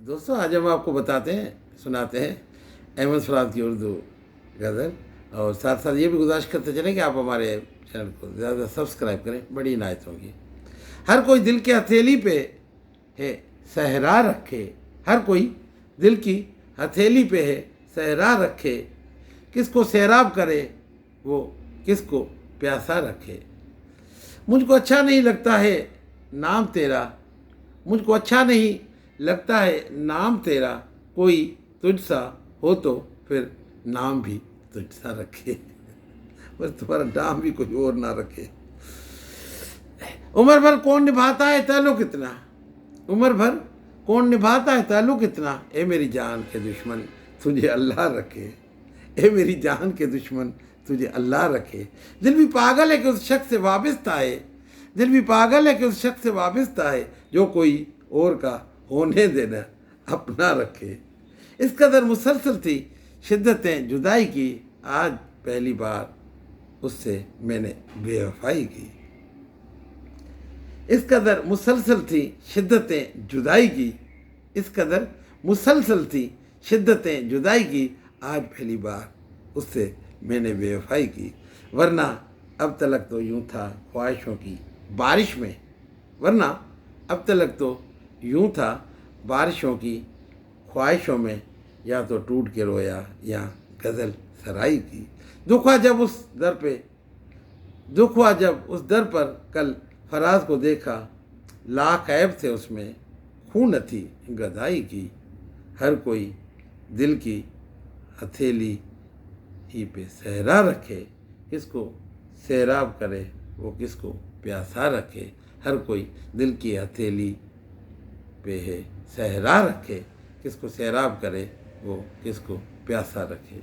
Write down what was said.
दोस्तों आज हम आपको बताते हैं, सुनाते हैं अहमद फराद की उर्दू गज़ल, और साथ साथ ये भी गुजारिश करते चलें कि आप हमारे चैनल को ज़्यादा सब्सक्राइब करें। बड़ी इनायत होंगी। हर कोई दिल की हथेली पे है सहरा रखे, हर कोई दिल की हथेली पे है सहरा रखे, किसको सैराब करे वो किसको प्यासा रखे। मुझको अच्छा नहीं लगता है नाम तेरा, मुझको अच्छा नहीं लगता है नाम तेरा, कोई तुझसा हो तो फिर नाम भी तुझसा रखे, बस तुम्हारा नाम भी कोई और ना रखे। उम्र भर कौन निभाता है ताल्लुक इतना, उम्र भर कौन निभाता है ताल्लुक इतना, ए मेरी जान के दुश्मन तुझे अल्लाह रखे, ए मेरी जान के दुश्मन तुझे अल्लाह रखे। दिल भी पागल है कि उस शख्स से वाबस्ता है, दिल भी पागल है कि उस शख्स से वाबस्ता है, जो कोई और का होने देना अपना रखे। इस कदर मुसलसल थी शिद्दतें जुदाई की, आज पहली बार उससे मैंने बेवफाई की। इस कदर मुसलसल थी शिद्दतें जुदाई की, इस कदर मुसलसल थी शिद्दतें जुदाई की, आज पहली बार उससे मैंने बेवफाई की। वरना अब तलक तो यूं था ख्वाहिशों की बारिश में, वरना अब तलक तो यूं था बारिशों की ख्वाहिशों में, या तो टूट के रोया या गज़ल सराई की। दुख हुआ जब उस दर पे, दुख हुआ जब उस दर पर कल फराज को देखा, लाख ऐब थे उसमें खून थी गदाई की। हर कोई दिल की हथेली ही पे सहरा रखे, किसको सैराब करे वो किसको प्यासा रखे। हर कोई दिल की हथेली पे है सहरा रखे, किसको सैराब करे वो किसको प्यासा रखे।